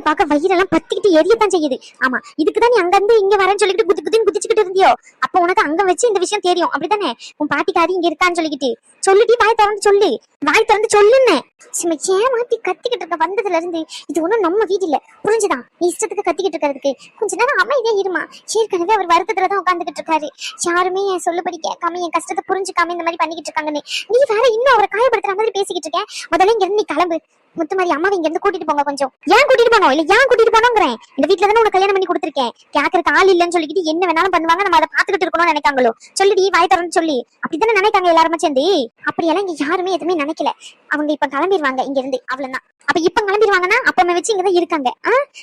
பார்க்க வயிறெல்லாம் பத்திக்கிட்டு எரியத்தான் செய்யுது. ஆமா, இதுக்குதான் நீ அங்க இருந்து இங்க வரேன்னு சொல்லிட்டு குத்து குத்தின்னு குதிச்சுக்கிட்டு இருந்தியோ? அப்ப உனக்கு அங்க வச்சு இந்த விஷயம் தெரியும் அப்படித்தானே? உன் பாட்டிக்காரி இங்க இருக்கான்னு சொல்லிக்கிட்டு சொல்லிட்டு வாய் திறந்து சொல்லு, வாய் திறந்து சொல்லுன்னு. சும்மா ஏமாத்தி கத்திக்கிட்டு இருக்க வந்ததுல இருந்து இது ஒண்ணும் நம்ம வீடு இல்ல, புரிஞ்சுதான்? நீ இஷ்டத்துக்கு கத்திக்கிட்டு இருக்கிறதுக்கு கொஞ்ச நேரம் அமைதியா இருமா. ஏற்கனவே அவர் வருத்தத்துலதான் உட்காந்துக்கிட்டு இருக்காரு. யாருமே என் சொல்லுபடி கேட்காம என் கஷ்டத்தை புரிஞ்சுக்காம இந்த மாதிரி பண்ணிக்கிட்டு இருக்காங்கன்னு நீ வேற இன்னும் அவரை காயப்படுத்துற மாதிரி பேசிக்கிட்டு இருக்கேன். முதல்ல இங்க இருந்து நீ கிளம்பு. முத்துமாரி அம்மாவை இங்க இருந்து கூட்டிட்டு போங்க. கொஞ்சம் ஏன் கூட்டிட்டு போனோம் இல்ல ஏன் கூட்டிட்டு போனோங்கிறேன். இந்த வீட்டுல தானே உனக்கு கல்யாணம் பண்ணி கொடுத்துருக்கேன். கேட்கறதுக்கு ஆள் இல்லன்னு சொல்லிக்கிட்டு என்ன வேணாலும் பண்ணுவாங்க, நம்ம அதை பாத்துக்கிட்டு இருக்கணும்னு நினைக்காங்களோ? சொல்லிடி, வாய் திறந்து சொல்லி. அப்படித்தானே நினைக்காங்க எல்லாருமே சேர்ந்து. அப்படியெல்லாம் இங்க யாருமே எதுவுமே நினைக்கல. அவங்க இப்ப கிளம்பிடுவாங்க இங்க இருந்து, அவ்வளவுதான். அப்ப இப்ப கிளம்பிடுவாங்கன்னா அப்ப வச்சு இங்கதான் இருக்காங்க.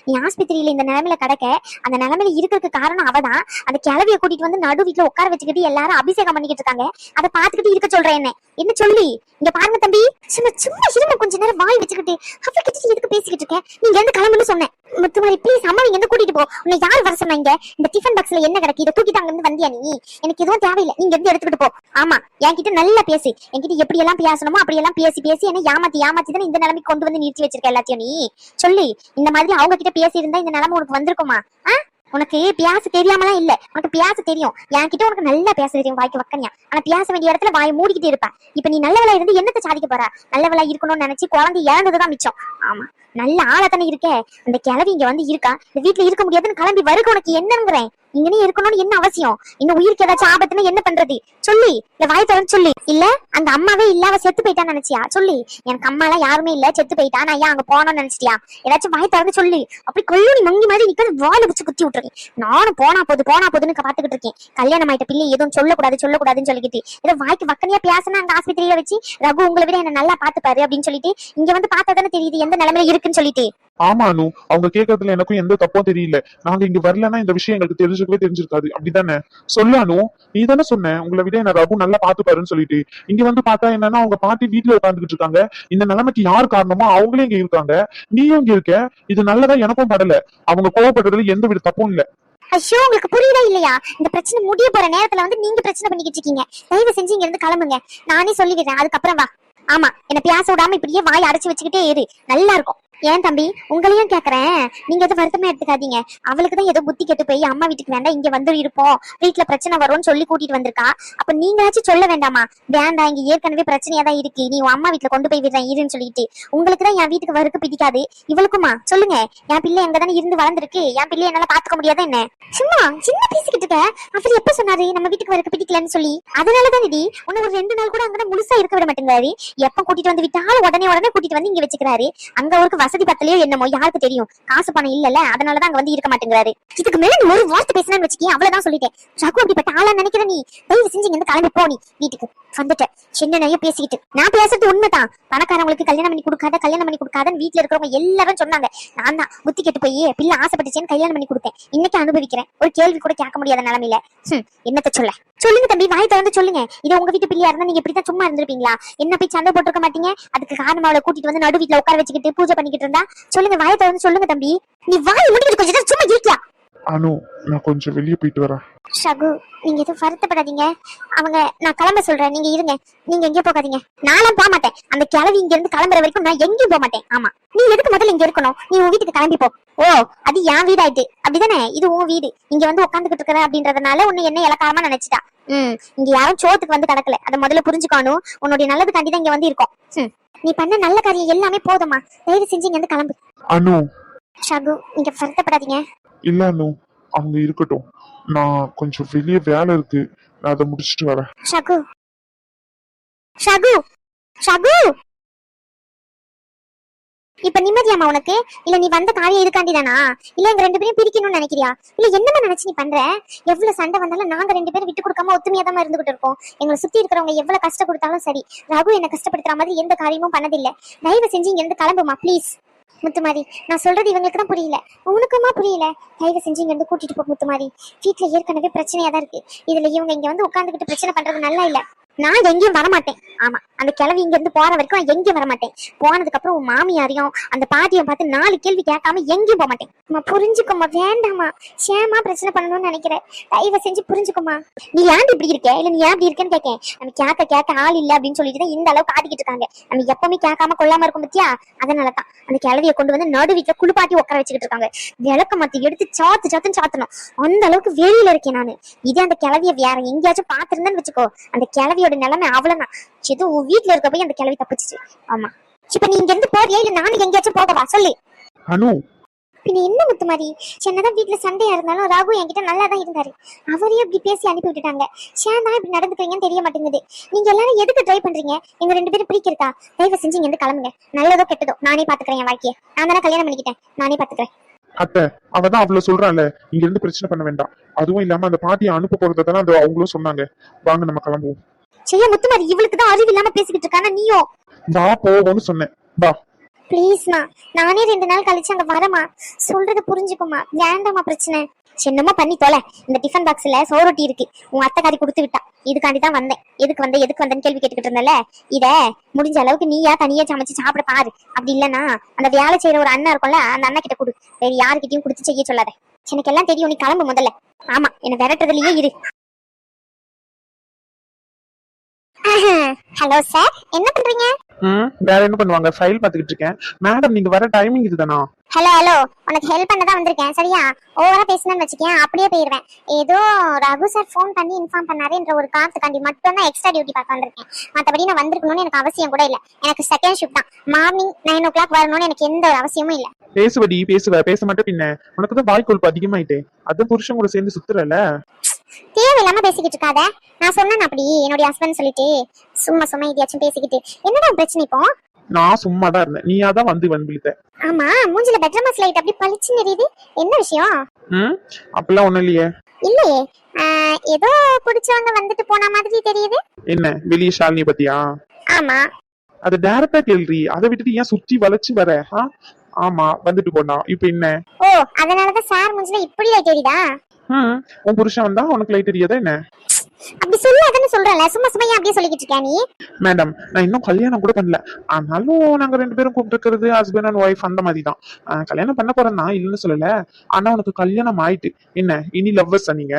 நீ ஆஸ்பத்திரியில இந்த நிலைமையில கிடக்க, அந்த நிலைமையில இருக்கிறதுக்கு காரணம் அவதான். அந்த கிளவிய கூட்டிட்டு வந்து நடு வீட்டுல உட்கார வச்சுக்கிட்டு எல்லாரும் அபிஷேகம் பண்ணிக்கிட்டு இருக்காங்க. அதை பாத்துக்கிட்டு இருக்க சொல்றேன். என்ன சொல்லி இங்க பாருங்க தம்பி, சும்மா சும்மா இரும கொஞ்ச நேரம் வாய் வச்சுக்கிட்டு அவர்கிட்ட எதுக்கு பேசிக்கிட்டு இருக்கேன்? நீங்க இருந்து கிளம்புன்னு சொன்னேன். முத்துமாரி ப்ளீஸ் அம்மா நீங்க இருந்து கூட்டிட்டு போ. உன்னை யார் வர சொன்னாங்க? இந்த டிஃபன் பாக்ஸ்ல என்ன கிடக்கு, இதை தூக்கிட்டு அங்க இருந்து வந்தியா நீ? எனக்கு எதுவும் தேவையில்லை, நீங்க இருந்து எடுத்துக்கிட்டு போ. ஆமா, என்கிட்ட நல்லா பேசு. என்கிட்ட எப்படி எல்லாம் பேசணுமோ அப்படி எல்லாம் பேசி பேசி என்ன ஏமாத்தி தானே இந்த நிலைமைக்கு கொண்டு வந்து நிறுத்தி வச்சிருக்க எல்லாத்தையும். நீ சொல்லி இந்த மாதிரி அவங்க கிட்ட பேசி இருந்தா இந்த நிலைமை உனக்கு வந்திருக்குமா? உனக்கு பேச தெரியாமலாம் இல்ல, உனக்கு பேச தெரியும். என்கிட்ட உனக்கு நல்லா பேச தெரியும், வாய்க்கு வக்கனியா. ஆனா பேச வேண்டிய இடத்துல வாயை மூடிக்கிட்டு இருப்ப. இப்ப நீ நல்லவளா இருந்து என்னத்தை சாதிக்க போற? நல்லவளா இருக்கணும்னு நினைச்சு குழந்தை இழந்ததுதான் மிச்சம். ஆமா, நல்ல ஆளத்தானே இருக்க. இந்த கிளவி இங்க வந்து இருக்கா, இந்த வீட்டுல இருக்க முடியாதுன்னு கிளம்பி வருக. உனக்கு என்னங்கிறேன்? இங்கனே இருக்கணும்னு என்ன அவசியம்? இன்னும் உயிருக்கு ஏதாச்சும் ஆபத்துன்னு என்ன பண்றது? சொல்லி இல்ல வாய் திறந்து சொல்லி. இல்ல அந்த அம்மாவே இல்ல அவ செத்து போயிட்டான்னு நினைச்சியா? சொல்லி எனக்கு அம்மா எல்லாம் யாருமே இல்ல, செத்து போயிட்டா, நான் ஏன் அங்க போனோம்னு நினைச்சிட்டியா? ஏதாச்சும் வாய் திறந்து சொல்லி. அப்படி கொள்ளு நீ மங்கி மாதிரி நிக்க வாழை வச்சு குத்தி விட்டுருக்கேன். நானும் போனா போதுன்னு பாத்துக்கிட்டு இருக்கேன். கல்யாணம் ஆயிட்ட பிள்ளை எதுவும் சொல்லக்கூடாதுன்னு சொல்லிக்கிட்டு ஏதோ வாய்க்கு வக்கனியா பேசினா அங்க ஆஸ்பத்திரியில வச்சு ரகு உங்களை விட என்ன நல்லா பாத்துப்பாரு அப்படின்னு சொல்லிட்டு இங்க வந்து பார்த்தா தானே தெரியுது எந்த நிலைமையில இருக்குன்னு சொல்லிட்டு. ஆமா அனு, அவங்க கேட்கறதுல எனக்கும் எந்த தப்பும் தெரியல. நாங்க இங்க வரலன்னா இந்த விஷயம் எங்களுக்கு தெரிஞ்சிருக்காது. அப்படித்தானே? சொல்லு அனு, நீ தானே சொன்ன உங்களை விட என்ன ரகு நல்லா பாத்துப்பாருன்னு சொல்லிட்டு. இங்க வந்து பார்த்தா என்னன்னா அவங்க பாட்டி வீட்டுல உட்காந்துக்கிட்டு இருக்காங்க. இந்த நிலைமைக்கு யார் காரணமோ அவங்களே இங்க இருக்காங்க, நீயும் இங்க இருக்க. இது நல்லதா எனக்கும் படல. அவங்க கோவப்படுறதுல எந்த வித தப்பும் இல்ல. ஐயோ, உங்களுக்கு புரியல இல்லையா? இந்த பிரச்சனை முடிய போற நேரத்துல வந்து நீங்க பிரச்சனை பண்ணிக்கிட்டு இருக்கீங்க. தயவு செஞ்சு இங்க இருந்து கிளம்புங்க. நானே சொல்லிடுறேன், அதுக்கப்புறம் வா. ஆமா, என்ன பேச விடாம இப்படியே வாய் அடைச்சு வச்சுக்கிட்டே இரு, நல்லா இருக்கும். ஏன் தம்பி, உங்களையும் கேக்குறேன், நீங்க எதுவும் வருத்தமா எடுத்துக்காதீங்க. அவளுக்குதான் ஏதோ புத்தி கெட்டு போய் அம்மா வீட்டுக்கு வேண்டாம் இங்க வந்து இருப்போம், வீட்டுல பிரச்சனை வரும்னு சொல்லி கூட்டிட்டு வந்திருக்கா. அப்ப நீங்களாச்சும் சொல்ல வேண்டாமா? வேண்டாம், இங்க ஏற்கனவே பிரச்சனையா தான் இருக்கு, நீ உன் அம்மா வீட்டுல கொண்டு போய் விடுறேன் இருன்னு சொல்லிட்டு. உங்களுக்குதான் என் வீட்டுக்கு வருக்கு பிடிக்காது, இவளுக்குமா? சொல்லுங்க. என் பிள்ளை அங்கதானே இருந்து வளர்ந்துருக்கு, என் பிள்ளை என்னால பாத்துக்க முடியாத என்ன? சும்மா சின்ன பேசிக்கிட்டு இருக்க. அவர் எப்ப சொன்னாரு நம்ம வீட்டுக்கு வருக்கு பிடிக்கலன்னு சொல்லி? அதனாலதான் இது உன்ன ஒரு 2 நாள் கூட அங்கதான் முழுசா இருக்க விட மாட்டேங்கிறாரு. எப்ப கூட்டிட்டு வந்து விட்டாலும் உடனே கூட்டிட்டு வந்து இங்க வச்சுக்கிறாரு. அங்க அவருக்கு வசதி பத்தலையோ என்னமோ, யாருக்கு தெரியும்? காசு பணம் இல்லல, அதனாலதான் அங்க வந்து இருக்க மாட்டேங்கிறாரு. இதுக்கு மேல ஒரு வார்த்தை பேசினான்னு வச்சுக்கேன், அவ்வளவுதான் சொல்லிட்டேன். ரகு அப்படிப்பட்ட ஆளா நினைக்கிற நீ? தயவு செஞ்சு இங்க கிளம்பி போனி வீட்டுக்கு. வந்துட்டேன் சின்ன நிறைய பேசிக்கிட்டு. நான் பேசுறது உண்மைதான். பணக்காரங்களுக்கு கல்யாணம் பண்ணி கொடுக்காதன்னு வீட்டுல இருக்கிறவங்க எல்லாரும் சொன்னாங்க. நான் தான் புத்தி கெட்டு போய் பிள்ளை ஆசைப்பட்டுச்சேன்னு கல்யாணம் பண்ணி கொடுத்தேன். இன்னைக்கு அனுபவிக்கிறேன். ஒரு கேள்வி கூட கேட்க முடியாத நிலைமையில. என்னத்த சொல்லுங்க தம்பி, வாய் திறந்து சொல்லுங்க. இது உங்க வீட்டு பிள்ளையா இருந்தா நீங்க இப்படித்தான் சும்மா இருந்திருப்பீங்களா? என்ன போய் சண்டை போட்டுருக்க மாட்டீங்க. அதுக்கு காரணம் அவளை கூட்டிட்டு வந்து நடு வீட்டுல உட்கார வச்சுக்கிட்டு பூஜை பண்ணிக்கிட்டு இருந்தா? சொல்லுங்க, வாய் திறந்து சொல்லுங்க தம்பி. நீ வாய் முடிக்கிட்டு கொஞ்சம் நேரம் சும்மா இருக்கியா? அனு, நான் கொஞ்சம் வெளியே போயிட்டு வரேன். ஷகு, நீங்க எதுவும் வருத்தப்படாதீங்க. அவங்க நான் கிளம்ப சொல்றேன், நீங்க இருங்க. நீங்க எங்கேயும் போகாதீங்க. நானும் போக மாட்டேன். அந்த கிளவி இங்க இருந்து கிளம்புற வரைக்கும் நான் எங்கேயும் போக மாட்டேன். ஆமா, நீ எதுக்கு முதல்ல இங்க இருக்கணும்? நீ உன் வீட்டுக்கு கிளம்பி போ. ஓ, அது என் வீடு ஆயிட்டு அப்படிதானே? இது உன் வீடு. இங்க வந்து உட்காந்துக்கிட்டு இருக்கிற அப்படின்றதுனால உன்னை என்ன இலக்காரமா நினைச்சிட்டா. இங்க யாரும் சோத்துக்கு வந்து கிடக்கல, அதை முதல்ல புரிஞ்சுக்கணும். உன்னுடைய நல்லது கண்டிதான் இங்க வந்து இருக்கும். நீ பண்ண நல்ல காரியம் எல்லாமே போதுமா? தயவு செஞ்சு இங்க இருந்து கிளம்பு. அனு, ஷகு, நீங்க வருத்தப்படாதீங்க. இல்ல அனு, அவங்க இருக்கட்டும். நான் கொஞ்சம் வெளியே வேலை இருக்கு, நான் அதை முடிச்சிட்டு வரேன். ஷகு, ஷகு, ஷகு, இப்ப நிம்மதியாமா உனக்கு? இல்ல நீ வந்த காரியம் இதுக்காண்டிதானா? இல்ல எங்க 2 பேரும் பிரிக்கணும்னு நினைக்கிறியா? இல்ல என்னமா நினைச்சு நீ பண்ற? எவ்வளவு சண்டை வந்தாலும் நாங்க 2 பேரும் விட்டு கொடுக்காம ஒத்துமையா தான் இருந்துகிட்டு இருக்கோம். எங்களை சுத்தி இருக்கிறவங்க எவ்வளவு கஷ்டம் கொடுத்தாலும் சரி, ரகு என்ன கஷ்டப்படுத்துற மாதிரி எந்த காரியமும் பண்ணதில்லை. தயவு செஞ்சு இங்க இருந்து கிளம்புமா ப்ளீஸ். முத்துமாரி, நான் சொல்றது இவங்களுக்கு தான் புரியல, உனக்குமா புரியல? தயவு செஞ்சு இங்க இருந்து கூட்டிட்டு போ முத்துமாரி. வீட்டுல ஏற்கனவே பிரச்சனையா தான் இருக்கு. இதுல இவங்க இங்க வந்து உட்காந்துக்கிட்டு பிரச்சனை பண்றது நல்லா இல்ல. நான் எங்கேயும் வரமாட்டேன். ஆமா, அந்த கிழவி இங்க இருந்து போற வரைக்கும் நான் எங்கேயும் வரமாட்டேன். போனதுக்கு அப்புறம் உன் மாமியாரையும் அந்த பாட்டியும் பார்த்து 4 கேள்வி கேட்காம எங்கேயும் போக மாட்டேன். அம்மா புரிஞ்சுக்கோமா, வேண்டாமா, சேமா பிரச்சனை பண்ணணும்னு நினைக்கிறேன். தயவு செஞ்சு புரிஞ்சுக்கோமா. நீ ஏன் இப்படி இருக்க, இல்ல நீ ஏன் இப்படி இருக்கேன்னு கேட்கேன். நம்ம கேட்க ஆள் இல்ல அப்படின்னு சொல்லிட்டு தான் இந்த அளவு காட்டிக்கிட்டு இருக்காங்க. நம்ம எப்பவுமே கேட்காம கொள்ளாம இருக்கும் பத்தியா, அதனாலதான் அந்த கிழவியை கொண்டு வந்து நடு வீட்டுல குளிப்பாட்டி உட்கார வச்சுக்கிட்டு இருக்காங்க. விளக்க மாத்தி எடுத்து சாத்துன்னு சாத்தணும். அந்த அளவுக்கு வெளியில இருக்கேன் நானு. இதே அந்த கிழவிய வேற எங்கேயாச்சும் பாத்துருந்தேன்னு வச்சுக்கோ, அந்த கிழவியோட நிலைமை அவ்வளவுதான். ஏதோ உன் வீட்டுல இருக்க போய் அந்த கிழவி தப்பிச்சிச்சு. ஆமா, இப்ப நீ இங்க இருந்து போறியா, இல்ல நானும் எங்கேயாச்சும் போகவா சொல்லு. அனு, பின்ன என்ன முத்துமாரி, சின்னதான் வீட்டுல சண்டையா இருந்தாலும் ராகு என்கிட்ட நல்லா தான் இருந்தாரு. அவரையும் இப்படி பேசி அனுப்பி விட்டுட்டாங்க. சேன் தான் இப்படி நடந்துக்கிறீங்கன்னு தெரிய மாட்டேங்குது. நீங்க எல்லாரும் எதுக்கு ட்ரை பண்றீங்க? எங்க 2 பேரும் பிரிக்கிறதா? தயவு செஞ்சு இங்க இருந்து கிளம்புங்க. நல்லதோ கெட்டதோ நானே பாத்துக்கிறேன். என் வாழ்க்கைய நான் தானே கல்யாணம் பண்ணிக்கிட்டேன், நானே பாத்துக்கிறேன். அத்தை, அவதான் அவ்வளவு சொல்றான்ல, இங்க இருந்து பிரச்சனை பண்ண வேண்டாம். அதுவும் இல்லாம அந்த பாட்டியை அனுப்ப போறதானே அது அவங்களும் சொன்னாங்க. வாங்க நம்ம கிளம்புவோம். செய்ய முத்துமாரி, இவளுக்கு தான் அறிவு இல்லாம பேசிக்கிட்டு இருக்கானா நீயும்? வா போவோம்னு சொன்னேன், வா. ப்ளீஸ்மா, நானே 2 நாள் கழிச்சு அங்க வரமா. சொல்றது புரிஞ்சுக்குமா, வேண்டாமா பிரச்சனை. சின்னமா பண்ணி தொலை. இந்த டிஃபன் பாக்ஸ்ல சோரொட்டி இருக்கு, உன் அத்தைக்காரி கொடுத்து விட்டா. இதுக்காண்டி தான் வந்தேன். எதுக்கு வந்தேன்னு கேள்வி கேட்டுக்கிட்டு இருந்தல. இத முடிஞ்ச அளவுக்கு நீயா தனியா சமைச்சு சாப்பிட பாரு. அப்படி இல்லன்னா அந்த வேலை செய்யற ஒரு அண்ணா இருக்கும்ல, அந்த அண்ணா கிட்ட கொடு. வேற யாருக்கிட்டையும் கொடுத்து செய்ய சொல்லாத. எனக்கு எல்லாம் தெரியும், நீ கிளம்பு முதல்ல. ஆமா, என்ன விரட்டுறதுலயே இரு. ஹலோ சார், என்ன பண்றீங்க? வேற என்ன பண்ணுவாங்க, ஃபைல் பாத்துக்கிட்டு இருக்கேன். மேடம், நீங்க வர டைமிங் இதுதானா? ஹலோ, உனக்கு ஹெல்ப் பண்ண தான் வந்திருக்கேன். சரியா, ஓவரா பேசணும்னு வச்சுக்கேன், அப்படியே போயிருவேன். ஏதோ ரகு சார் ஃபோன் பண்ணி இன்ஃபார்ம் பண்ணாருன்ற ஒரு காரணத்துக்காண்டி மட்டும் தான் எக்ஸ்ட்ரா டியூட்டி பார்க்க வந்திருக்கேன். மற்றபடி நான் வந்திருக்கணும்னு எனக்கு அவசியம் கூட இல்லை. எனக்கு செகண்ட் ஷிஃப்ட் தான். மார்னிங் 9 o'clock வரணும்னு எனக்கு எந்த ஒரு அவசியமும் இல்லை. பேசுவடி பேச மாட்டேன். பின்ன உனக்கு தான் வாய் கொழுப்பு அதிகமாயிட்டே. அது புருஷன் கூட சேர்ந்து சுத்துறல. தேவையில்லாம பேசிக்கிட்டு இருக்காத. நான் சொன்னேன் அப்படி என்னுடைய ஹஸ்பண்ட் சொல்லிட்டு சும்மா இதையாச்சும் பேசிக்கிட்டு என்னடா பிரச்சனை இப்போ? நான் சும்மா தான் இருந்தேன், நீயா தான் வந்து விழுத்த. ஆமா, மூஞ்சில பெட்ரமாஸ் லைட் அப்படி பளிச்சுன்னு எரியுது. என்ன விஷயம்? அப்பெல்லாம் ஒண்ணும் இல்லையே. இல்லையே, ஏதோ பிடிச்சவங்க வந்துட்டு போன மாதிரி தெரியுது. என்ன வெளிய ஷாலினி பத்தியா? ஆமா, அது டைரக்டா கேள்வி. அதை விட்டுட்டு ஏன் சுத்தி வளைச்சு வர? ஆமா, வந்துட்டு போனா இப்ப என்ன? ஓ, அதனாலதான் சார் மூஞ்சில இப்படி லைட் எரியுதா? உன் புருஷன் வந்தா உனக்கு லைட் எரியாதா என்ன? அப்படி சொல்லாதன்னு சொல்றல, சும்மா அப்படியே சொல்லிக்கிட்டு இருக்க நீ. மேடம், நான் இன்னும் கல்யாணம் கூட பண்ணல. ஆனாலும் நாங்க 2 பேரும் கூப்பிட்டுக்கிறது ஹஸ்பண்ட் அண்ட் ஒய்ஃப் அந்த மாதிரி தான். கல்யாணம் பண்ண போறேன்னா இல்லைன்னு சொல்லல. ஆனா உனக்கு கல்யாணம் ஆயிட்டு என்ன, இனி லவ்வர்ஸ் நீங்க?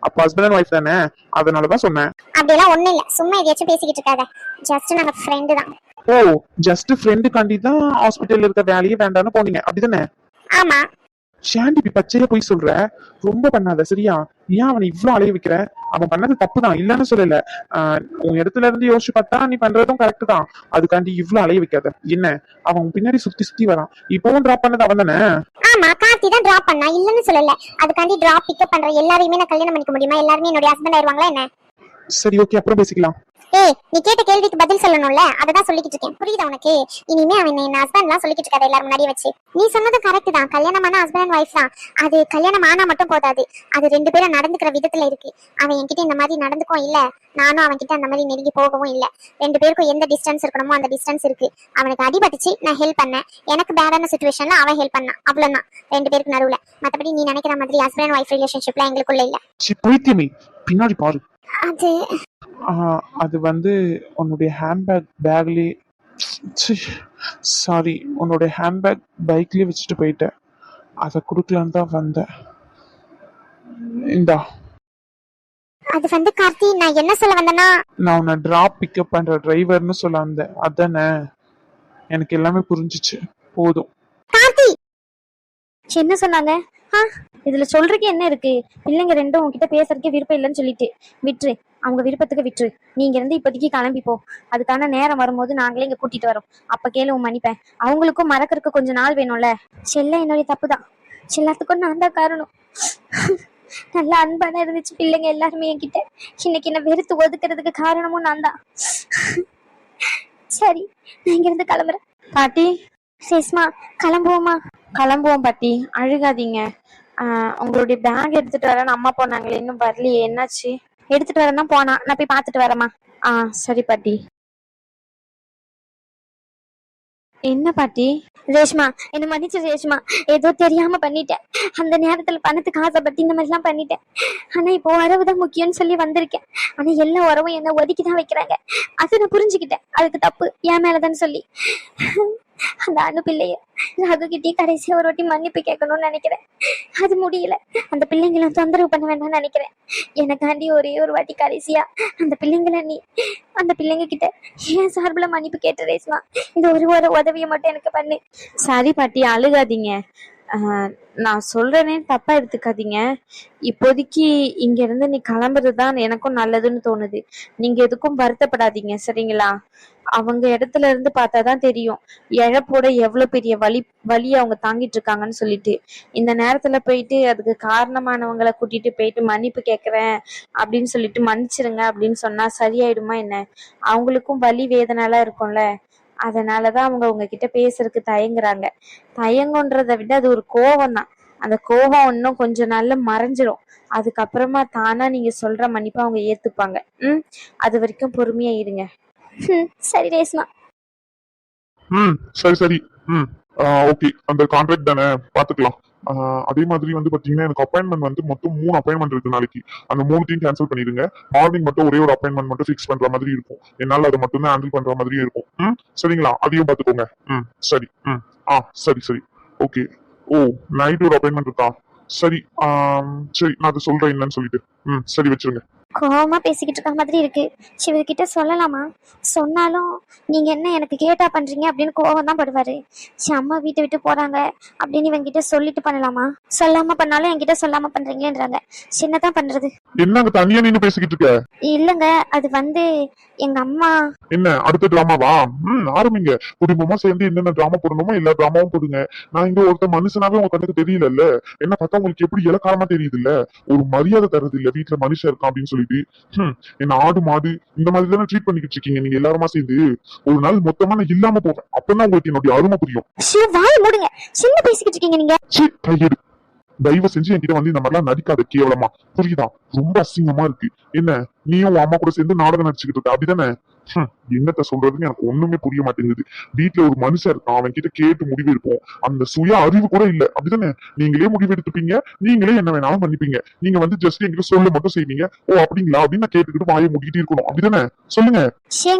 அப்ப ஹஸ்பண்ட் அண்ட் ஒய்ஃப் தானே, அதனாலதான் சொன்னேன். அப்படியெல்லாம் ஒண்ணும் இல்ல, சும்மா எதையாச்சும் பேசிக்கிட்டு இருக்காத. ஜஸ்ட் நாங்க ஃப்ரெண்டு தான். ஓ, ஜஸ்ட் ஃப்ரெண்டு காண்டி தான் ஹாஸ்பிட்டல்ல இருக்க வேலையே வேண்டான்னு போனீங்க, அப்படிதானே? ஆமா. ஷாண்டி இப்ப பச்சையா போய் சொல்ற, ரொம்ப பண்ணாத சரியா? ஏன் அவனை இவ்வளவு அலைய வைக்கிற? அவன் பண்ணது தப்பு தான், இல்லன்னு சொல்லல. உன் இடத்துல இருந்து யோசிச்சு பார்த்தா நீ பண்றதும் கரெக்ட் தான். அதுக்காண்டி இவ்வளவு அலைய வைக்காத. என்ன, அவன் பின்னாடி சுத்தி வரான். இப்பவும் டிராப் பண்ணது அவன் தானே? ஆமா, கார்த்தி தான் டிராப் பண்ணா, இல்லன்னு சொல்லல. அதுக்காண்டி டிராப் பிக்கப் பண்ற எல்லாரையுமே நான் கல்யாணம் பண்ணிக்க முடியுமா? எல்லாருமே என்னோட ஹஸ்பண்ட் ஆயிருவாங்களா என்ன? சரி, ஓகே, அப்புறம் பேசிக்கலாம். ஏய், நீ கேட்ட கேள்விக்கு பதில் சொல்லணும்ல, அததான் சொல்லிக்கிட்டு இருக்கேன். புரியுதா உனக்கு? இனிமே அவன் என்ன ஹஸ்பண்ட்லாம் சொல்லிக்கிட்டு இருக்காது எல்லாரும் முன்னாடி வச்சு. நீ சொன்னது கரெக்ட் தான், கல்யாணமான ஹஸ்பண்ட் அண்ட் ஒய்ஃப் தான். அது கல்யாணம் ஆனா மட்டும் போதாது, அது 2 பேரும் நடந்துக்கிற விதத்துல இருக்கு. அவன் என்கிட்ட இந்த மாதிரி நடந்துக்கும் இல்ல, நானும் அவன் கிட்ட அந்த மாதிரி நெருங்கி போகவும் இல்ல. 2 பேருக்கும் எந்த டிஸ்டன்ஸ் இருக்கணுமோ அந்த டிஸ்டன்ஸ் இருக்கு. அவனுக்கு அடிபட்டுச்சு, நான் ஹெல்ப் பண்ணேன். எனக்கு பேடான சிச்சுவேஷன்ல அவன் ஹெல்ப் பண்ணான், அவ்வளவுதான் 2 பேருக்கு நடுவுல. மத்தபடி நீ நினைக்கிற மாதிரி ஹஸ்பண்ட் அண்ட் ஒய்ஃப் ரிலேஷன்ஷிப்ல எங்களுக்குள்ள இல்ல. பைத்தியமே, பின்னாடி பாரு. அது வந்து உன்னுடைய பேக்லயே, சாரி, உன்னுடைய ஹேண்ட்பேக் பைக்லயே வச்சுட்டு போயிட்டேன். அதை கொடுக்கலான்னு தான் வந்தேன். இந்தா. அது வந்து கார்த்தி, நான் என்ன சொல்ல வந்தேன்னா, நான் உன்னை டிராப் பிக்கப் பண்ற டிரைவர்னு சொல்ல வந்தேன். அதானே? எனக்கு எல்லாமே புரிஞ்சிச்சு, போதும். கார்த்தி என்ன சொன்னாங்க? இதுல சொல்றதுக்கு என்ன இருக்கு? பிள்ளைங்க 2 உங்ககிட்ட பேசுறதுக்கே விருப்பம் இல்லைன்னு சொல்லிட்டு விட்டுரு. அவங்க விருப்பத்துக்கு விட்டுரு. நீங்க இருந்து இப்போதைக்கு கிளம்பிப்போ. அதுக்கான நேரம் வரும்போது நாங்களே இங்க கூட்டிட்டு வரோம். அப்ப கேளு மன்னிப்பேன். அவங்களுக்கும் மறக்கறதுக்கு கொஞ்சம் நாள் வேணும்ல. செல்ல என்னுடைய தப்பு தான். எல்லாத்துக்கும் நான் தான் காரணம். நல்லா அன்பான இருந்துச்சு பிள்ளைங்க எல்லாருமே என்கிட்ட. இன்னைக்கு என்ன வெறுத்து ஒதுக்குறதுக்கு காரணமும் நான் தான். சரி, நான் இங்க இருந்து கிளம்புறேன். பாட்டி, சேஸ்மா, கிளம்புவோமா? கிளம்புவோம் பாட்டி, அழுகாதீங்க. உங்களுடைய பேக் எடுத்துட்டு வரேன்னு அம்மா போனாங்களே, இன்னும் வரலையே, என்னாச்சு? எடுத்துட்டு வரேன் தான் போனா, நான் போய் பாத்துட்டு வரேம்மா. சரி பாட்டி. என்ன பாட்டி? ரேஷ்மா, என்ன மன்னிச்சு ரேஷ்மா. ஏதோ தெரியாம பண்ணிட்டேன். அந்த நேரத்துல பணத்துக்கு ஆசைப்பட்டு இந்த மாதிரி எல்லாம் பண்ணிட்டேன். ஆனா இப்போ உறவுதான் முக்கியம்னு சொல்லி வந்திருக்கேன். ஆனா எல்லா உறவும் என்ன ஒதுக்கிதான் வைக்கிறாங்க. அது நான் புரிஞ்சுக்கிட்டேன். அதுக்கு தப்பு என் மேலதான் சொல்லி அந்த அணு பிள்ளைய ரகு கிட்டே கடைசியா ஒரு வாட்டி மன்னிப்பு கேட்கணும்னு நினைக்கிறேன். அது முடியல. அந்த பிள்ளைங்களை தொந்தரவு பண்ண வேண்டாம்னு நினைக்கிறேன். எனக்காண்டி ஒரே ஒரு வாட்டி கடைசியா அந்த பிள்ளைங்களை நீ அந்த பிள்ளைங்க கிட்ட ஏன் சார்பில் மன்னிப்பு கேட்டு ரேஷ்மா. இந்த ஒரு உதவியை மட்டும் எனக்கு பண்ணு. சரி பாட்டி, அழுகாதீங்க. நான் சொல்றேனே தப்பா எடுத்துக்காதீங்க. இப்போதைக்கு இங்க இருந்து நீ கிளம்புறதுதான் எனக்கும் நல்லதுன்னு தோணுது. நீங்க எதுக்கும் வருத்தப்படாதீங்க, சரிங்களா? அவங்க இடத்துல இருந்து பார்த்தாதான் தெரியும் இழப்போட எவ்வளவு பெரிய வலியை அவங்க தாங்கிட்டு இருக்காங்கன்னு சொல்லிட்டு. இந்த நேரத்துல போயிட்டு அதுக்கு காரணமானவங்களை கூட்டிட்டு போயிட்டு மன்னிப்பு கேட்கறேன் அப்படின்னு சொல்லிட்டு மன்னிச்சிருங்க அப்படின்னு சொன்னா சரியாயிடுமா என்ன? அவங்களுக்கும் வலி வேதனைலாம் இருக்கும்ல. அதனாலதான் அவங்க உங்ககிட்ட பேசுறதுக்கு தயங்குறாங்க. தயங்குன்றதை விட அது ஒரு கோபம் தான். அந்த கோபம் இன்னும் கொஞ்ச நாள்ல மறைஞ்சிரும். அதுக்கப்புறமா தானா நீங்க சொல்ற மன்னிப்பை அவங்க ஏத்துப்பாங்க. அது வரைக்கும் பொறுமையா இருங்க. சரி ரேஷ்மா. சரி சரி. ஓகே, அந்த கான்ட்ராக்ட் தானே, பாத்துக்கலாம். அதே மாதிரி வந்து பாத்தீங்கன்னா எனக்கு அப்பாயின்மெண்ட் வந்து மொத்தம் 3 அப்பாயின்மெண்ட் இருக்கு நாளைக்கு. அந்த 3த்தையும் கேன்சல் பண்ணிடுங்க. மார்னிங் மட்டும் ஒரே ஒரு அப்பாயின்மெண்ட் மட்டும் ஃபிக்ஸ் பண்ற மாதிரி இருக்கும். என்னால அதை மட்டும் தான் ஹேண்டில் பண்ற மாதிரி இருக்கும். சரிங்களா? அதையும் பாத்துக்கோங்க. சரி. சரி சரி. ஓகே. ஓ, நைட் ஒரு அப்பாயின்மெண்ட் இருக்கா? சரி. சரி, நான் அதை சொல்றேன் என்னன்னு சொல்லிட்டு. சரி, வச்சிருங்க. கோவமா பேசிக்கிட்டு இருக்க மாதிரி இருக்கு. சிவகிட்ட சொல்லலாமா? சொன்னாலும் நீங்க என்ன எனக்கு கேட்டா பண்றீங்க அப்படின்னு கோவம் தான் படுவாரு. அம்மா வீட்டை விட்டு போறாங்க அப்படின்னு இவங்கிட்ட சொல்லிட்டு பண்ணலாமா? சொல்லாம பண்ணாலும் என்கிட்ட சொல்லாம பண்றீங்கன்றாங்க. சின்னதான் பண்றது. என்னங்க தனியா நின்னு பேசிக்கிட்டு இருக்க? இல்லங்க, அது வந்து எங்க அம்மா. என்ன அடுத்த டிராமாவா? ஆரம்பிங்க. குடும்பமா சேர்ந்து என்னென்ன டிராமா போடணுமோ எல்லா டிராமாவும் போடுங்க. நான் இங்க ஒருத்த மனுஷனாவே உங்க கண்ணுக்கு தெரியல. என்ன பார்த்தா உங்களுக்கு எப்படி இலக்காரமா தெரியுது இல்ல? ஒரு மரியாதை தரது இல்ல வீட்டுல மனுஷன் இருக்கான் அப்படின்னு சொல்லிட்டு. என்ன ஆடு மாடு இந்த மாதிரி தானே ட்ரீட் பண்ணிக்கிட்டு இருக்கீங்க நீங்க எல்லாருமா சேர்ந்து. ஒரு நாள் மொத்தமா நான் இல்லாம போவேன். அப்பதான் உங்களுக்கு என்னுடைய அருமை புரியும். வாய் மூடுங்க. சின்ன பேசிக்கிட்டு இருக்கீங்க நீங்க. கையெடு. தயவு செஞ்சு என்கிட்ட வந்து இந்த மாதிரிலாம் நடிக்காத, கேவலமா. புரியுதா? ரொம்ப அசிங்கமா இருக்கு. என்ன நீயும் உன் அம்மா கூட சேர்ந்து நாடகம் நடிச்சுக்கிட்டு இருக்க அப்படிதானே? என்னத்த சொல்றதுன்னு எனக்கு ஒண்ணுமே புரிய மாட்டேங்குது. வீட்டுல ஒரு மனுஷன் இருக்கான், அவன் கிட்ட கேட்டு முடிவு எடுப்போம். அந்த சுய அறிவு கூட இல்ல அப்படிதானே? நீங்களே முடிவு எடுத்துப்பீங்க, நீங்களே என்ன வேணாலும் பண்ணிப்பீங்க. நீங்க வந்து ஜஸ்ட் என்கிட்ட சொல்ல மட்டும் செய்வீங்க. ஓ அப்படிங்களா அப்படின்னு நான் கேட்டுக்கிட்டு வாயை முடிக்கிட்டு இருக்கணும் அப்படிதானே? சொல்லுங்க.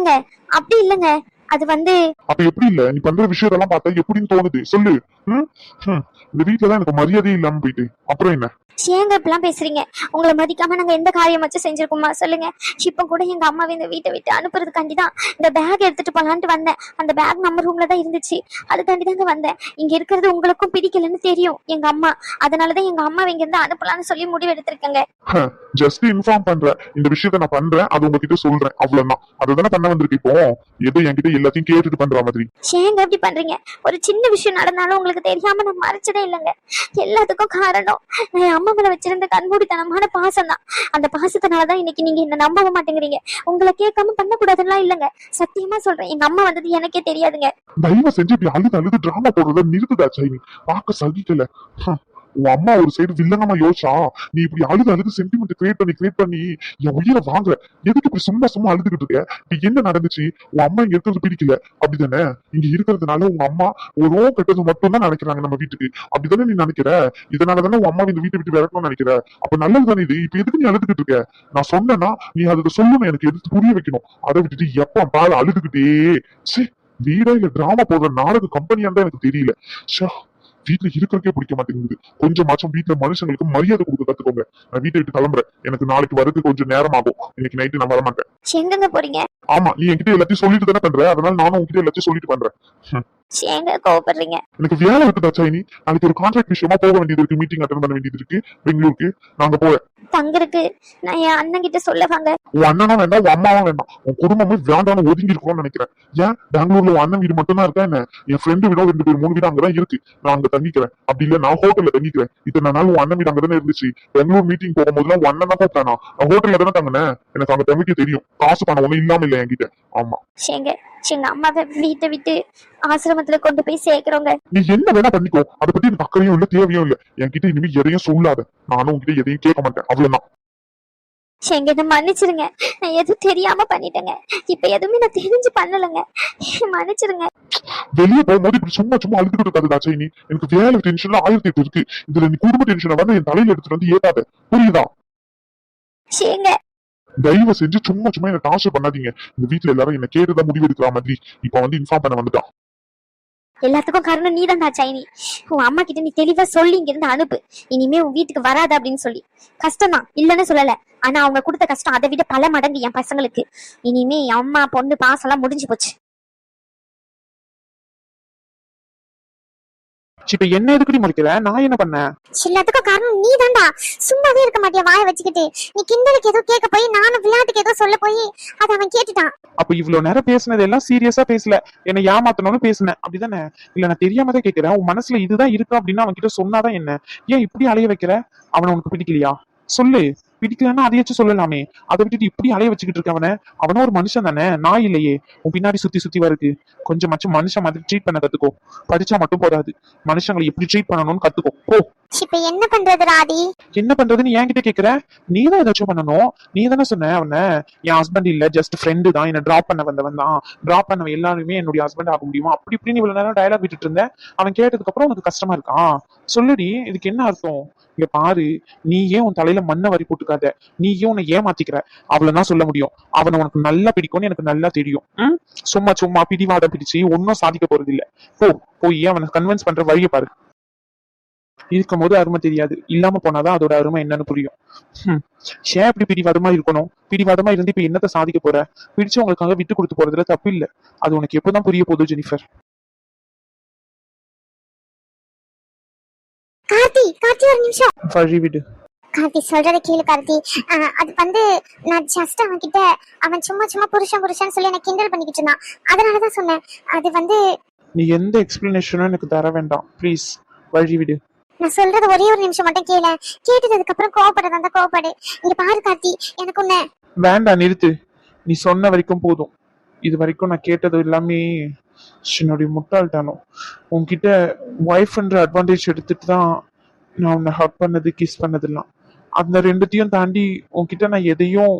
அப்படி இல்லங்க. அது வந்து அப்ப எப்படி இல்ல? நீ பண்ற விஷயத்தெல்லாம் பார்த்தா எப்படின்னு தோணுது சொல்லு. இந்த வீட்டுலதான் எனக்கு மரியாதையே இல்லாம போயிட்டு அப்புறம் என்ன? ஏங்க இப்பெல்லாம் பேசுறீங்க? உங்களை மதிக்காம நாங்க எந்த காரியமாச்சும் செஞ்சிருக்கோமா சொல்லுங்க? இப்ப கூட எங்க அம்மாவை இந்த வீட்டை விட்டு அனுப்புறதுக்காண்டிதான் இந்த பேக் எடுத்துட்டு போலான்ட்டு வந்தேன். அந்த பேக் நம்ம ரூம்ல தான் இருந்துச்சு. அதுக்காண்டி தாங்க வந்தேன். இங்க இருக்கிறது உங்களுக்கும் பிடிக்கலன்னு தெரியும் எங்க அம்மா. அதனாலதான் எங்க அம்மாவை இங்க இருந்து அனுப்பலாம்னு சொல்லி முடிவு எடுத்திருக்கேங்க. ஜஸ்ட் இன்ஃபார்ம் பண்றேன். இந்த விஷயத்த நான் பண்றேன், அது உங்ககிட்ட சொல்றேன், அவ்வளவுதான். அதுதானே பண்ண வந்திருக்கு. இப்போ ஏதோ என்கிட்ட எல்லாத்தையும் கேட்டுட்டு பண்ற மாதிரி. ஏங்க எப்படி பண்றீங்க? ஒரு சின்ன விஷயம் நடந்தாலும் உங்களுக்கு தெரியாம நான் மறைச்சதே இல்லைங்க. எல்லாத்துக்கும் காரணம் நான் அம்மா மேல வச்சிருந்த கண்மூடித்தனமான பாசம் தான். அந்த பாசத்தினாலதான் இன்னைக்கு நீங்க என்ன நம்பவும் மாட்டேங்கிறீங்க. உங்களை கேட்காம பண்ணக்கூடாதுலாம் இல்லைங்க. சத்தியமா சொல்றேன், எங்க அம்மா வந்தது எனக்கே தெரியாதுங்க. தயவு செஞ்சு இப்படி அழுது அழுது டிராமா போடுறத நிறுத்துதா சைனி? பார்க்க சகிக்கல. உன் அம்மா ஒரு சைடு வில்லங்கமா யோசிச்சா, நீ இப்படி அழுது அழுது சென்டிமெண்ட் கிரியேட் பண்ணி என் உயிரை வாங்குற. எதுக்கு இப்படி சும்மா சும்மா அழுதுகிட்டு இருக்க? இப்ப என்ன நடந்துச்சு? உன் அம்மா இங்க இருக்கிறது பிடிக்கல அப்படிதானே? இங்க இருக்கிறதுனால உங்க அம்மா ஒரு கெட்டது மட்டும் தான் நினைக்கிறாங்க நம்ம வீட்டுக்கு, அப்படிதானே நீ நினைக்கிற? இதனாலதானே உன் அம்மா இந்த வீட்டை விட்டு விரட்டணும்னு நினைக்கிற. அப்ப நல்லது தானே இது? இப்ப எதுக்கு நீ அழுதுகிட்டு இருக்க? நான் சொன்னேன்னா நீ அதுக்கு சொல்லணும், எனக்கு எடுத்து புரிய வைக்கணும். அதை விட்டுட்டு எப்ப பாரு அழுதுகிட்டே. வீடா இல்ல டிராமா போடுற நாடக கம்பெனியான்னு தான் எனக்கு தெரியல. வீட்டுல இருக்கிறதுக்கே பிடிக்க மாட்டேங்குது. கொஞ்சமாச்சும் வீட்டுல மனுஷங்களுக்கு மரியாதை கொடுக்க கத்துக்கோங்க. நான் வீட்டை விட்டு கிளம்புறேன். எனக்கு நாளைக்கு வரதுக்கு கொஞ்சம் நேரம் ஆகும். இன்னைக்கு நைட்டு நான் வரமாட்டேன். எங்கங்க போறீங்க? ஆமா, நீ என்கிட்ட எல்லாத்தையும் சொல்லிட்டு தானே பண்ற, அதனால நானும் உங்ககிட்ட எல்லாத்தையும் சொல்லிட்டு பண்றேன். ஏங்க கோவப்படுறீங்க? எனக்கு வேலை இருக்குதா சைனி? நாளைக்கு ஒரு கான்ட்ராக்ட் விஷயமா போக வேண்டியது இருக்கு, மீட்டிங் அட்டெண்ட் பண்ண வேண்டியது இருக்கு பெங்களூருக்கு. நாங்க போறேன். தங்கருக்கு நான் என் அண்ணன் கிட்ட சொல்ல வாங்க. உன் அண்ணனும் வேண்டாம், உன் அம்மாவும் வேண்டாம். உன் குடும்பமே வேண்டாம்னு ஒதுங்கி இருக்கணும்னு நினைக்கிறேன். ஏன் பெங்களூர்ல உன் அண்ணன் வீடு மட்டும் தான் இருக்கா என்ன? என் ஃப்ரெண்டு வீடும் 2 பேர் 3 வீடு அங்கதான் இருக்கு. நான் அங்க தங்கிக்கிறேன். அப்படி இல்ல நான் ஹோட்டல்ல தங்கிக்கிறேன். இத்தனை நாள் உன் அண்ணன் வீடு அங்கதானே இருந்துச்சு. பெங்களூர் மீட்டிங் போகும்போதுலாம் உன் அண்ணன் தான் கூப்பிட்டானா? நான் ஹோட்டல்ல தானே தங்கினேன். எனக்கு அங்க தம்பிக்கு தெரியும். காசு பணம் ஒண்ணும் இல்லாம இல்ல என்கிட்ட. ஆமா, எங்க அம்மாவை வீட்டை விட்டு ஆசிரமத்துல கொண்டு போய் சேர்க்கிறோங்க. நீ என்ன வேணா பண்ணிக்கோ, அதை பத்தி எனக்கு அக்கறையும் இல்ல, தேவையும் இல்ல. என்கிட்ட இனிமே எதையும் சொல்லாத. நானும் உங்ககிட்ட எதையும் கேட்க மாட்டேன், அவ்வளவுதான். என்ன மன்னிச்சிருங்க. நான் எதுவும் தெரியாம பண்ணிட்டேங்க. இப்ப எதுவுமே நான் தெரிஞ்சு பண்ணலங்க. மன்னிச்சிருங்க. வெளியே போகும்போது இப்படி சும்மா சும்மா அழுதுகிட்டு இருக்காதுடா சைனி. எனக்கு வேலை டென்ஷன்ல 1008 இருக்கு. இதுல நீ குடும்ப டென்ஷனை வந்து என் தலையில எடுத்துட்டு வந்து ஏத்தாத, புரியுதா? ஏங்க தயவு செஞ்சு சும்மா சும்மா என்ன டார்ச்சர் பண்ணாதீங்க. இந்த வீட்டுல எல்லாரும் என்ன கேட்டுதான் முடிவு எடுக்கிற மாதிரி இப்ப வந்து இன்ஃபார்ம் பண்ண வந்துட்டான். எல்லாத்துக்கும் காரணம் நீதான்டா சைனி. உன் அம்மா கிட்ட நீ தெளிவா சொல்லி இங்க இருந்து அனுப்பு, இனிமே உன் வீட்டுக்கு வராத அப்படின்னு சொல்லி. கஷ்டம்தான் இல்லன்னு சொல்லல, ஆனா அவங்க கொடுத்த கஷ்டம் அதை விட பல மடங்கு என் பசங்களுக்கு. இனிமே என் அம்மா பொண்ணு பாசம் எல்லாம் முடிஞ்சு போச்சு. இப்ப என்ன எதுக்குடி முடிக்கிற? நான் என்ன பண்ணேன்? எல்லாத்துக்கும் காரணம் நீதான்டா. சும்மாவே இருக்க மாட்டியா வாயை வச்சுக்கிட்டு? நீ கிண்டலுக்கு ஏதோ கேட்க போய் நானும் விளையாட்டுக்கு ஏதோ சொல்ல போய் அதை அவன் கேட்டுட்டான். அப்ப இவ்வளவு நேரம் பேசுனது எல்லாம் சீரியஸா பேசல, என்ன ஏமாத்தணும்னு பேசுனேன் அப்படிதானே? இல்ல நான் தெரியாம தான் கேக்குறேன். உன் மனசுல இதுதான் இருக்கு அப்படின்னு அவன் கிட்ட சொன்னாதான் என்ன? ஏன் இப்படி அலைய வைக்கிற? அவனை உனக்கு பிடிக்கலையா? சொல்லு. பிடிக்கலன்னா அதையாச்சும் சொல்லலாமே. அதை விட்டுட்டு இப்படி அலைய வச்சுக்கிட்டு இருக்க அவனை. அவனும் ஒரு மனுஷன் தானே, நான் இல்லையே. உன் பின்னாடி சுத்தி சுத்தி வருது. கொஞ்சமாச்சும் மனுஷன் மாதிரி ட்ரீட் பண்ண கத்துக்கோ. படிச்சா மட்டும் போதாது, மனுஷங்களை எப்படி ட்ரீட் பண்ணணும்னு கத்துக்கோ. போ. இப்ப என்ன பண்றது ராதி? என்ன பண்றதுன்னு என்கிட்ட கேக்குற? நீதான் ஏதாச்சும் பண்ணணும். நீ தானே சொன்ன அவனை என் ஹஸ்பண்ட் இல்ல ஜஸ்ட் ஃப்ரெண்டு தான், என்ன டிராப் பண்ண வந்தவன் தான், டிராப் பண்ண எல்லாருமே என்னுடைய ஹஸ்பண்ட் ஆக முடியுமா அப்படி இப்படின்னு இவ்வளவு நேரம் டயலாக் விட்டுட்டு இருந்தேன். அவன் கேட்டதுக்கு அப்புறம் உனக்கு கஷ்டமா இருக்கான்? சொல்லுடி, இதுக்கு என்ன அர்த்தம்? இங்க பாரு, நீ ஏன் உன் தலையில மண்ணை வரி போட்டுக்காத. நீ ஏன் உன்னை ஏமாத்திக்கிற, அவ்வளவுதான் சொல்ல முடியும். அவனை உனக்கு நல்லா பிடிக்கும்னு எனக்கு நல்லா தெரியும். சும்மா சும்மா பிடிவாதம் பிடிச்சு ஒன்னும் சாதிக்க போறது இல்ல. போய் அவனை கன்வின்ஸ் பண்ற வழியை பாரு. இருக்கும் போது அருமை தெரியாது, இல்லாம போனாதான் அதோட அருமை என்னன்னு புரியும். ஏன் இப்படி பிடிவாதமா இருக்கணும்? பிடிவாதமா இருந்து இப்ப என்னத்தை சாதிக்க போற? பிடிச்சவங்களுக்காக விட்டு கொடுத்து போறதுல தப்பு இல்ல. அது உனக்கு எப்பதான் புரிய போகுது ஜெனிஃபர்? கார்த்தி ஒரு நிமிஷம். வழி விடு. கார்த்தி சொல்றத கேளு கார்த்தி. அது வந்து நான் ஜஸ்ட் அவன் கிட்ட அவன் சும்மா புருஷன் சொல்லி எனக்கு கிண்டல் பண்ணிக்கிட்டு இருந்தான், அதனாலதான் சொன்னேன். அது வந்து நீ எந்த எக்ஸ்பிளனேஷனும் எனக்கு தர வேண்டாம் ப்ளீஸ், வழி விடு. நான் சொல்றது ஒரே ஒரு நிமிஷம் மட்டும் கேள. கேட்டதுக்கு அப்புறம் கோவப்படுறதா கோவப்படு. இங்க பாரு கார்த்தி, எனக்கு ஒண்ணு வேண்டாம், நிறுத்து. நீ சொன்ன வரைக்கும் போதும். இது வரைக்கும் நான் கேட்டது எல்லாமே என்னுடைய முட்டாள்தானம். உன்கிட்ட ஒய்ஃப்ன்ற அட்வான்டேஜ் எடுத்துட்டு தான் நான் உன்னை ஹக் பண்ணது, கிஸ் பண்ணதெல்லாம். அந்த ரெண்டுத்தையும் தாண்டி உன்கிட்ட நான் எதையும்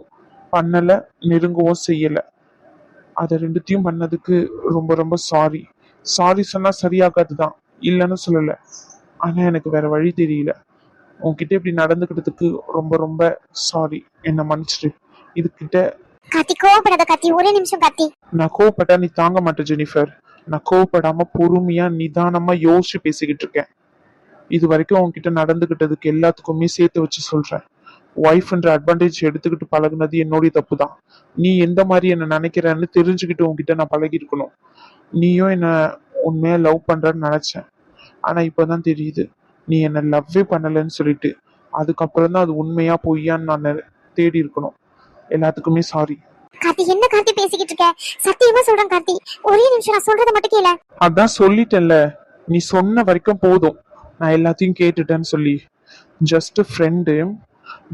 பண்ணல, நெருங்கவும் செய்யல. அதை ரெண்டுத்தையும் பண்ணதுக்கு ரொம்ப ரொம்ப சாரி. சாரி சொன்னா சரியாகாதுதான், இல்லைன்னு சொல்லல. ஆனா எனக்கு வேற வழி தெரியல. உன்கிட்ட இப்படி நடந்துக்கிட்டதுக்கு ரொம்ப ரொம்ப சாரி. என்ன மன்னிச்சிடு. இதுகிட்ட கார்த்தி கோவப்படாத கார்த்தி, ஒரே நிமிஷம் கார்த்தி. நான் கோவப்பட்டா நீ தாங்க மாட்டேன் ஜெனிஃபர். நான் கோவப்படாம பொறுமையா நிதானமா யோசிச்சு பேசிக்கிட்டு இருக்கேன். இது வரைக்கும் உன்கிட்ட நடந்துகிட்டதுக்கு எல்லாத்துக்குமே சேர்த்து வச்சு சொல்றேன். ஒய்ஃப்ன்ற அட்வான்டேஜ் எடுத்துக்கிட்டு பழகுனது என்னுடைய தப்பு தான். நீ எந்த மாதிரி என்ன நினைக்கிறன்னு தெரிஞ்சுக்கிட்டு உன்கிட்ட நான் பழகி இருக்கணும். நீயும் என்ன உண்மையா லவ் பண்றன்னு நினைச்சேன். ஆனா இப்பதான் தெரியுது நீ என்ன லவ்வே பண்ணலன்னு சொல்லிட்டு. அதுக்கப்புறம் தான் அது உண்மையா பொய்யான்னு நான் தேடி இருக்கணும். எல்லாத்துக்குமே சாரி. கார்த்தி என்ன கார்த்தி பேசிக்கிட்டு இருக்க? சத்தியமா சொல்றேன் கார்த்தி, ஒரே நிமிஷம் நான் சொல்றத மட்டும் கேள. அதான் சொல்லிட்டேன்ல, நீ சொன்ன வரைக்கும் போதும். நான் எல்லாத்தையும் கேட்டுட்டேன்னு சொல்லி. ஜஸ்ட் ஃப்ரெண்டு,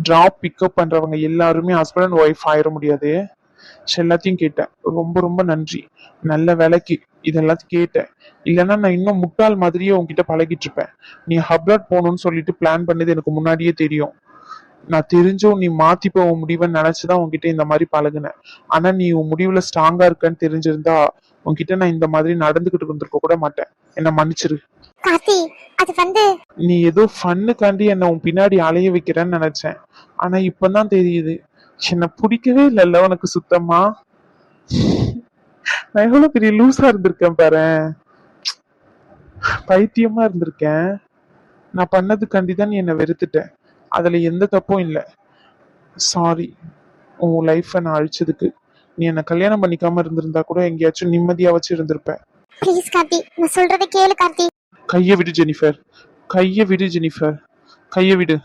டிராப் பிக்கப் பண்றவங்க எல்லாருமே ஹஸ்பண்ட் அண்ட் ஒய்ஃப் ஆயிட முடியாது. எல்லாத்தையும் கேட்டேன். ரொம்ப ரொம்ப நன்றி. நல்ல வேலைக்கு இதெல்லாத்தையும் கேட்டேன். இல்லைன்னா நான் இன்னும் முட்டாள் மாதிரியே உன்கிட்ட பழகிட்டு இருப்பேன். நீ அப்ராட் போகணும்னு சொல்லிட்டு பிளான் பண்ணது எனக்கு முன்னாடியே தெரியும். நான் தெரிஞ்சும் நீ மாத்தி போக முடிவுன்னு நினைச்சுதான் உன்கிட்ட இந்த மாதிரி பழகுனேன். ஆனா நீ உன் முடிவுல ஸ்ட்ராங்கா இருக்கன்னு தெரிஞ்சிருந்தா உன்கிட்ட நான் இந்த மாதிரி நடந்துகிட்டு இருந்திருக்க கூட மாட்டேன். என்ன மன்னிச்சிரு கார்த்தி. அது வந்து நீ ஏதோ ஃபன்னுக்காண்டி என்ன உன் பின்னாடி அலைய வைக்கிறேன்னு நினைச்சேன். ஆனா இப்பதான் தெரியுது என்ன பிடிக்கவே இல்லைல்ல உனக்கு சுத்தமா. நான் எவ்வளவு பெரிய லூசா இருந்திருக்கேன் பாரு, பைத்தியமா இருந்திருக்கேன். நான் பண்ணதுக்காண்டிதான் நீ என்ன வெறுத்துட்டேன். அதுல எந்த தப்பும் இல்லை. சாரி உன் லைஃபை நான் அழிச்சதுக்கு. நீ என்ன கல்யாணம் பண்ணிக்காம இருந்திருந்தா கூட எங்கேயாச்சும் நிம்மதியா வச்சு இருந்திருப்பேன். ப்ளீஸ் கார்த்தி, நான் சொல்றத கேளு கார்த்தி. கையை விடு ஜெனிஃபர், கையை விடு ஜெனிஃபர், கையை விடு.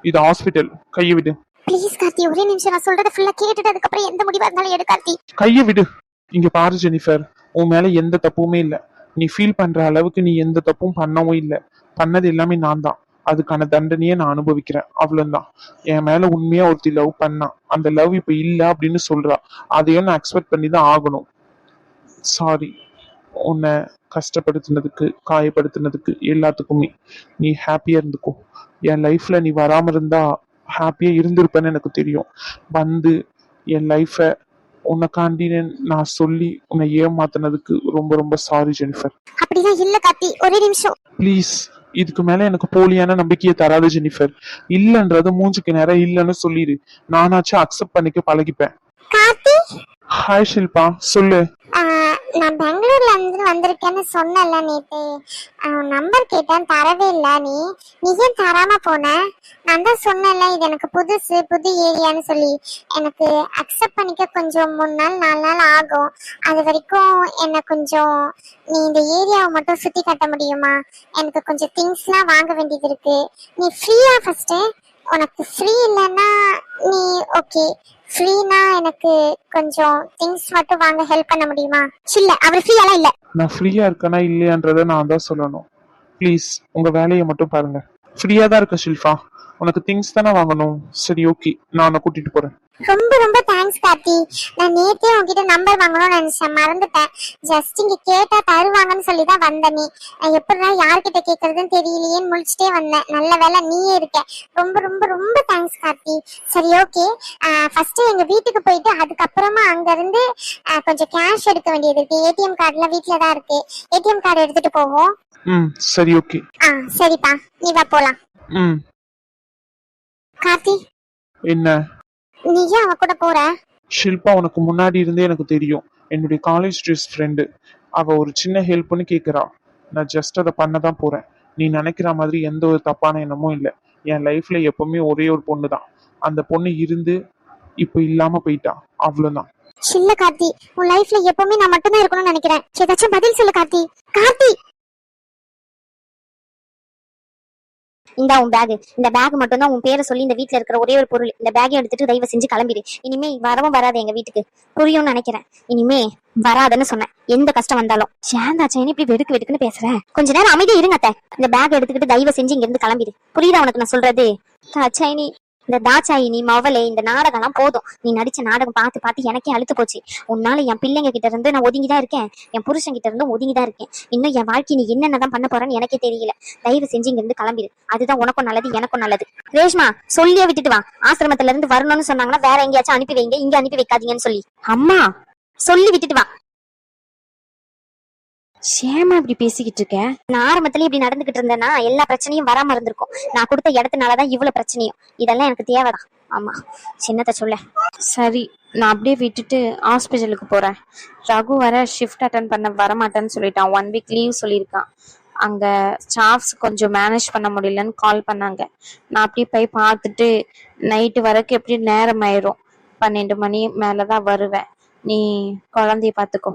இது ஹாஸ்பிட்டல், கையை விடு. ப்ளீஸ் கார்த்தி, ஒரே நிமிஷம் நான் சொல்றத ஃபுல்லா கேட்டுட்டு அதுக்கப்புறம் எந்த முடிவா இருந்தாலும் எடு கார்த்தி. கையை விடு. இங்க பாரு ஜெனிஃபர், உன் மேல எந்த தப்புமே இல்லை. நீ ஃபீல் பண்ற அளவுக்கு நீ எந்த தப்பும் பண்ணவும் இல்லை. பண்ணது எல்லாமே நான் தான். அதுக்கான தண்டனையே நான் அனுபவிக்கிறேன், அவ்வளவுதான். என் மேல உண்மையா ஒருத்தி லவ் பண்ணா, அந்த லவ் இப்ப இல்ல அப்படின்னு சொல்றா. அதையும் நான் அக்செப்ட் பண்ணி தான் ஆகணும். சாரி உன்னை கஷ்டப்படுத்தினதுக்கு, காயப்படுத்தினதுக்கு எல்லாத்துக்குமே. நீ ஹாப்பியா இருந்துக்கோ. என் லைஃப்ல நீ வராம இருந்தா ஹாப்பியா இருந்திருப்பேன்னு எனக்கு தெரியும். வந்து என் லைஃபை உனக்காண்டி நான் சொல்லி உன்னை ஏமாத்தினதுக்கு ரொம்ப ரொம்ப சாரி ஜெனிஃபர். அப்படிலாம் இல்ல கார்த்தி, ஒரே நிமிஷம். ப்ளீஸ், இதுக்கு மேல எனக்கு போலியான நம்பிக்கையை தராது ஜெனிஃபர். இல்லன்றது மூஞ்சுக்கு நேரம் இல்லன்னு சொல்லிடு. நானாச்சும் அக்செப்ட் பண்ணிக்க பழகிப்பேன். கார்த்தி, ஹாய் ஷில்பா, சொல்லு. நான் பெங்களூர்ல இருந்து வந்திருக்கேன்னு சொன்னல நேத்து. நம்பர் கேட்டேன், தரவே இல்ல. நீ ஏன் தராம போன? நான் தான் சொன்னல இது எனக்கு புதுசு, புது ஏரியான்னு சொல்லி. எனக்கு அக்செப்ட் பண்ணிக்க கொஞ்சம் 3 நாள் 4 நாள் ஆகும். அது வரைக்கும் என்ன கொஞ்சம் நீ இந்த ஏரியாவை மட்டும் சுத்தி காட்ட முடியுமா? எனக்கு கொஞ்சம் திங்ஸ்லாம் வாங்க வேண்டியது இருக்கு. நீ ஃப்ரீயா ஃபர்ஸ்ட்? உனக்கு ஃப்ரீ இல்லைன்னா நீ ஓகே, ஃப்ரீனா எனக்கு கொஞ்சம் திங்ஸ் மட்டும் வாங்க ஹெல்ப் பண்ண முடியுமா? இல்ல, அவர் ஃப்ரீயாலாம் இல்ல. நான் ஃப்ரீயா இருக்கேனா இல்லையான்றதை நான் தான் சொல்லணும். ப்ளீஸ் உங்க வேலையை மட்டும் பாருங்க. ஃப்ரீயா தான் இருக்க ஷில்பா. உனக்கு திங்ஸ் தானே வாங்கணும். சரி ஓகே, நான் உன்னை கூட்டிட்டு போறேன். ரொம்ப ரொம்ப தேங்க்ஸ் கார்த்தி. நான் நேத்தே உங்ககிட்ட நம்பர் வாங்கணும்னு நினைச்சேன், மறந்துட்டேன். ஜஸ்ட் இங்க கேட்டா தருவாங்கன்னு சொல்லி தான் வந்தேன். நான் எப்படிதான் யார்கிட்ட கேட்கறதுன்னு தெரியலையேன்னு முழிச்சிட்டே வந்தேன். நல்ல வேலை நீயே இருக்க. ரொம்ப ரொம்ப ரொம்ப தேங்க்ஸ் கார்த்தி. சரி ஓகே, ஃபர்ஸ்ட் எங்க வீட்டுக்கு போயிட்டு அதுக்கப்புறமா அங்க இருந்து கொஞ்சம் கேஷ் எடுக்க வேண்டியது இருக்கு. ஏடிஎம் கார்டுலாம் வீட்டுல தான் இருக்கு. ஏடிஎம் கார்டு எடுத்துட்டு போவோம். சரி ஓகே. சரிப்பா, நீ வா போலாம். கார்த்தி, என்ன? நீ ஏன் அவ கூட போற? ஷில்பா உனக்கு முன்னாடி இருந்தே எனக்கு தெரியும். என்னுடைய காலேஜ் டேஸ் ஃப்ரெண்டு. அவ ஒரு சின்ன ஹெல்ப்னு கேக்குறா. நான் ஜஸ்ட் அதை பண்ண தான் போறேன். நீ நினைக்கிற மாதிரி எந்த ஒரு தப்பான எண்ணமும் இல்லை. என் லைஃப்ல எப்பவுமே ஒரே ஒரு பொண்ணு தான். அந்த பொண்ணு இருந்து இப்ப இல்லாம போயிட்டா, அவ்வளவுதான். இல்ல கார்த்தி, உன் லைஃப்ல எப்பவுமே நான் மட்டும் தான் இருக்கணும்னு நினைக்கிறேன். ஏதாச்சும் பதில் சொல்லு கார்த்தி. கார்த்தி, இந்த உன் பேக். இந்த பேக் மட்டும் தான் உன் பேரை சொல்லி இந்த வீட்ல இருக்கிற ஒரே ஒரு பொருள். இந்த பேக்கை எடுத்துட்டு தயவு செஞ்சு கிளம்பிடு. இனிமே வரவும் வராது எங்க வீட்டுக்கு. புரியும்னு நினைக்கிறேன். இனிமே வராதுன்னு சொன்னேன், எந்த கஷ்டம் வந்தாலும். சேந்தாச்சேன்னு இப்படி வெடுக்கு வெடுக்குன்னு பேசுறேன். கொஞ்ச நேரம் அமைதியா இருங்க அத்தை. இந்த பேக் எடுத்துக்கிட்டு தயவு செஞ்சு இங்க இருந்து கிளம்பிடு. புரியுதா உனக்கு நான் சொல்றது? தாச்சாயினி, இந்த தாச்சாயினி மவளே, இந்த நாடகம் எல்லாம் போதும். நீ நடிச்ச நாடகம் பார்த்து பார்த்து எனக்கே அழுத்து போச்சு. உன்னால என் பிள்ளைங்க கிட்ட இருந்து நான் ஒதுங்கிதான் இருக்கேன். என் புருஷன் கிட்ட இருந்து ஒதுங்கிதான் இருக்கேன். இன்னும் என் வாழ்க்கை நீ என்னென்னதான் பண்ண போறேன்னு எனக்கே தெரியல. தயவு செஞ்சு இங்க இருந்து கிளம்பிடு. அதுதான் உனக்கும் நல்லது, எனக்கும் நல்லது. ரேஷ்மா, சொல்லியே விட்டுட்டு வா. ஆசிரமத்துல இருந்து வரணும்னு சொன்னாங்கன்னா வேற எங்கேயாச்சும் அனுப்பி வைங்க, இங்க அனுப்பி வைக்காதீங்கன்னு சொல்லி. அம்மா, சொல்லி விட்டுட்டு வா. சேமா இப்படி பேசிக்கிட்டு இருக்க? நான் ஆரம்பத்திலேயே இப்படி நடந்துகிட்டு இருந்தேன்னா எல்லா பிரச்சனையும் வராம இருந்திருக்கும். நான் கொடுத்த இடத்துனாலதான் இவ்வளவு பிரச்சனையும். இதெல்லாம் எனக்கு தேவைதான். ஆமா, சின்னத்தை சொல்ல. சரி, நான் அப்படியே விட்டுட்டு ஹாஸ்பிட்டலுக்கு போறேன். ரகு வர ஷிஃப்ட் அட்டன் பண்ண வரமாட்டேன்னு சொல்லிட்டான். 1 வீக் லீவ் சொல்லியிருக்கான். அங்க ஸ்டாஃப்ஸ் கொஞ்சம் மேனேஜ் பண்ண முடியலன்னு கால் பண்ணாங்க. நான் அப்படியே போய் பார்த்துட்டு நைட்டு வரைக்கும் எப்படி நேரம் ஆயிரும். 12 மணி மேலதான் வருவேன். நீ குழந்தைய பார்த்துக்கோ.